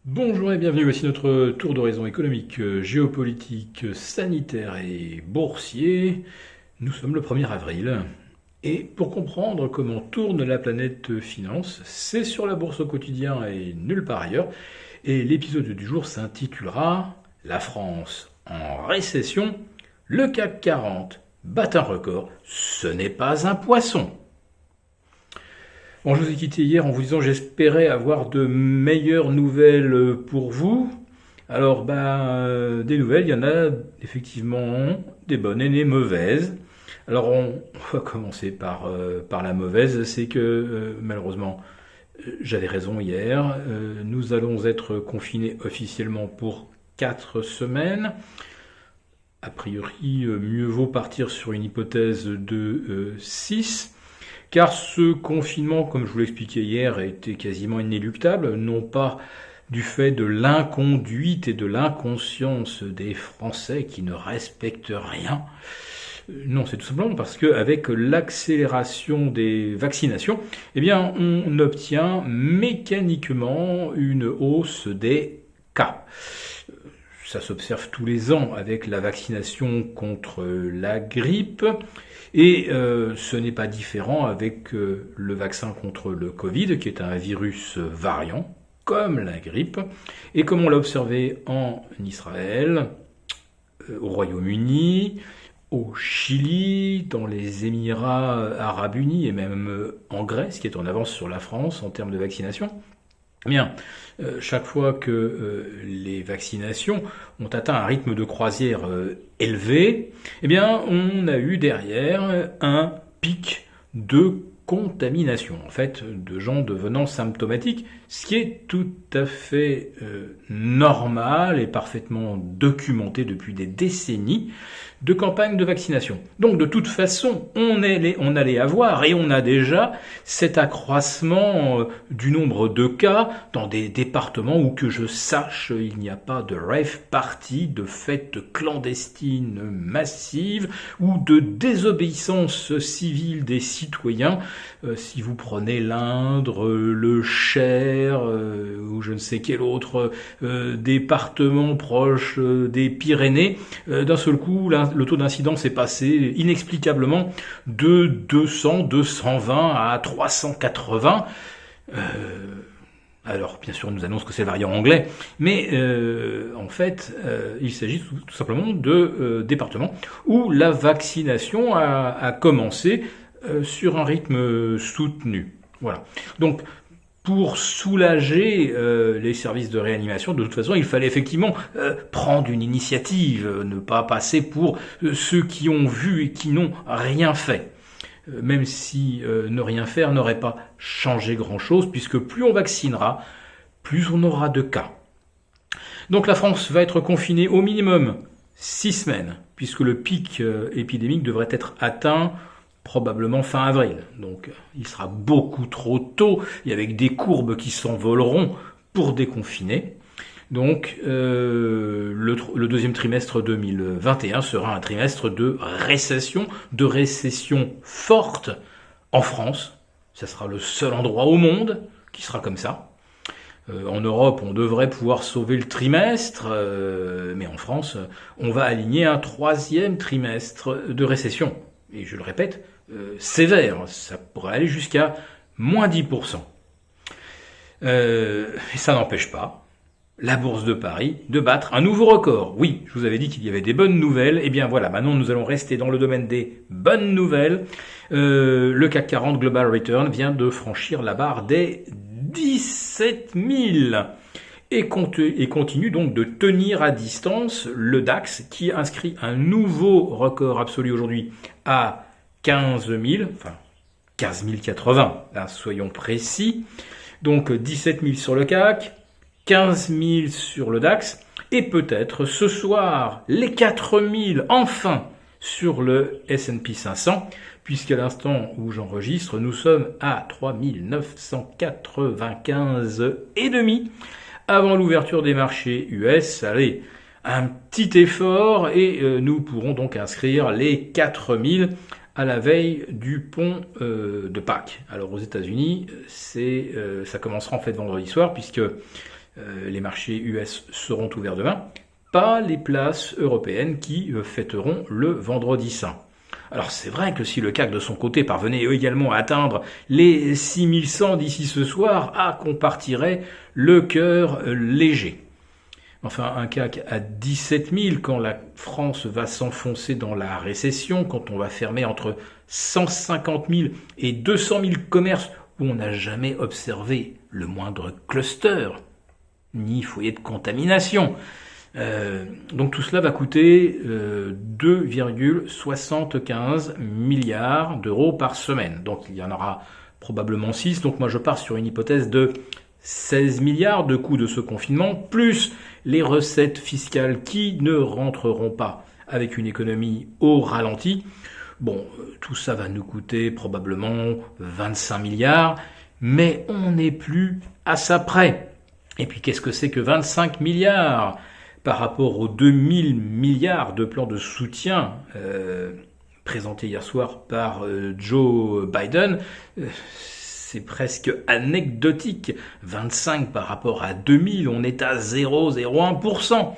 Bonjour et bienvenue, voici notre tour d'horizon économique, géopolitique, sanitaire et boursier. Nous sommes le 1er avril et pour comprendre comment tourne la planète finance, c'est sur la bourse au quotidien et nulle part ailleurs. Et l'épisode du jour s'intitulera La France en récession, le CAC 40 bat un record, ce n'est pas un poisson. Bon, je vous ai quitté hier en vous disant j'espérais avoir de meilleures nouvelles pour vous. Alors, des nouvelles, il y en a effectivement des bonnes et des mauvaises. Alors, on va commencer par la mauvaise, c'est que malheureusement, j'avais raison hier. Nous allons être confinés officiellement pour 4 semaines. A priori, mieux vaut partir sur une hypothèse de 6. Car ce confinement, comme je vous l'expliquais hier, était quasiment inéluctable, non pas du fait de l'inconduite et de l'inconscience des Français qui ne respectent rien. Non, c'est tout simplement parce qu'avec l'accélération des vaccinations, eh bien, on obtient mécaniquement une hausse des cas. Ça s'observe tous les ans avec la vaccination contre la grippe. Et ce n'est pas différent avec le vaccin contre le Covid, qui est un virus variant, comme la grippe. Et comme on l'a observé en Israël, au Royaume-Uni, au Chili, dans les Émirats arabes unis et même en Grèce, qui est en avance sur la France en termes de vaccination, eh bien, chaque fois que les vaccinations ont atteint un rythme de croisière élevé, eh bien, on a eu derrière un pic de contamination, en fait, de gens devenant symptomatiques, ce qui est tout à fait normal et parfaitement documenté depuis des décennies de campagne de vaccination. Donc de toute façon, on allait avoir, et on a déjà, cet accroissement du nombre de cas dans des départements où, que je sache, il n'y a pas de rave party, de fêtes clandestines massives ou de désobéissance civile des citoyens. Si vous prenez l'Indre, le Cher ou je ne sais quel autre département proche des Pyrénées, d'un seul coup, le taux d'incidence est passé inexplicablement de 200, 220 à 380. Alors, bien sûr, on nous annonce que c'est le variant anglais, mais en fait, il s'agit tout simplement de départements où la vaccination a commencé sur un rythme soutenu. Voilà. Donc, pour soulager les services de réanimation, de toute façon, il fallait effectivement prendre une initiative, ne pas passer pour ceux qui ont vu et qui n'ont rien fait. Même si ne rien faire n'aurait pas changé grand-chose, puisque plus on vaccinera, plus on aura de cas. Donc la France va être confinée au minimum 6 semaines, puisque le pic épidémique devrait être atteint probablement fin avril. Donc il sera beaucoup trop tôt et avec des courbes qui s'envoleront pour déconfiner. Donc le deuxième trimestre 2021 sera un trimestre de récession forte en France. Ça sera le seul endroit au monde qui sera comme ça. En Europe, on devrait pouvoir sauver le trimestre, mais en France, on va aligner un troisième trimestre de récession. Et je le répète, sévère, ça pourrait aller jusqu'à moins 10%. Et ça n'empêche pas la Bourse de Paris de battre un nouveau record. Oui, je vous avais dit qu'il y avait des bonnes nouvelles. Eh bien voilà, maintenant nous allons rester dans le domaine des bonnes nouvelles. Le CAC 40 Global Return vient de franchir la barre des 17 000 et continue donc de tenir à distance le DAX qui inscrit un nouveau record absolu aujourd'hui à 15 000, enfin 15 080, là, soyons précis. Donc 17 000 sur le CAC, 15 000 sur le DAX, et peut-être ce soir les 4 000 enfin sur le S&P 500, puisqu'à l'instant où j'enregistre, nous sommes à 3 995,5 avant l'ouverture des marchés US. Allez, un petit effort et nous pourrons donc inscrire les 4 000 à la veille du pont de Pâques. Alors aux États-Unis, ça commencera en fait vendredi soir, puisque Les marchés US seront ouverts demain, pas les places européennes qui fêteront le vendredi saint. Alors c'est vrai que si le CAC de son côté parvenait également à atteindre les 6100 d'ici ce soir, qu'on partirait le cœur léger. Enfin, un CAC à 17 000 quand la France va s'enfoncer dans la récession, quand on va fermer entre 150 000 et 200 000 commerces où on n'a jamais observé le moindre cluster, ni foyer de contamination. Donc tout cela va coûter 2,75 milliards d'euros par semaine. Donc il y en aura probablement 6. Donc moi je pars sur une hypothèse de 16 milliards de coûts de ce confinement, plus les recettes fiscales qui ne rentreront pas avec une économie au ralenti. Bon, tout ça va nous coûter probablement 25 milliards, mais on n'est plus à ça près. Et puis qu'est-ce que c'est que 25 milliards par rapport aux 2000 milliards de plans de soutien présentés hier soir par Joe Biden? C'est presque anecdotique. 25 par rapport à 2000, on est à 0,01%.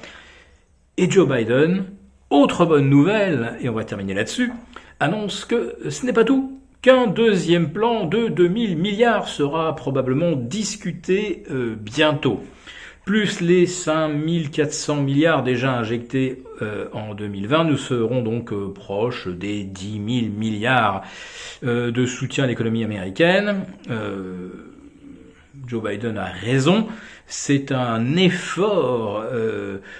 Et Joe Biden, autre bonne nouvelle, et on va terminer là-dessus, annonce que ce n'est pas tout, qu'un deuxième plan de 2000 milliards sera probablement discuté bientôt. Plus les 5400 milliards déjà injectés en 2020, nous serons donc proches des 10 000 milliards de soutien à l'économie américaine. Joe Biden a raison, c'est un effort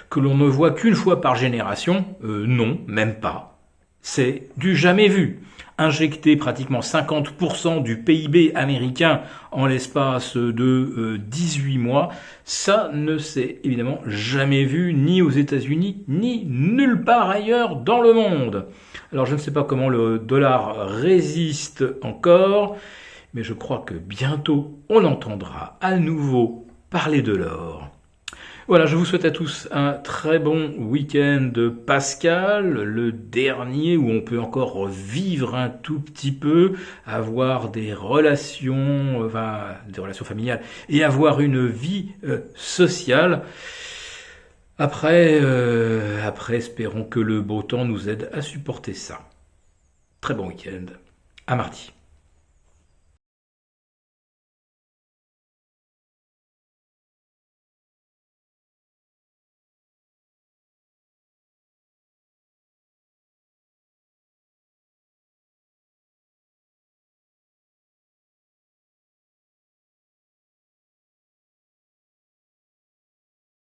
que l'on ne voit qu'une fois par génération. Non, même pas. C'est du jamais vu. Injecter pratiquement 50% du PIB américain en l'espace de 18 mois, ça ne s'est évidemment jamais vu ni aux États-Unis, ni nulle part ailleurs dans le monde. Alors je ne sais pas comment le dollar résiste encore, mais je crois que bientôt on entendra à nouveau parler de l'or. Voilà, je vous souhaite à tous un très bon week-end pascal, le dernier où on peut encore vivre un tout petit peu, avoir des relations familiales et avoir une vie sociale. Après, espérons que le beau temps nous aide à supporter ça. Très bon week-end. À mardi.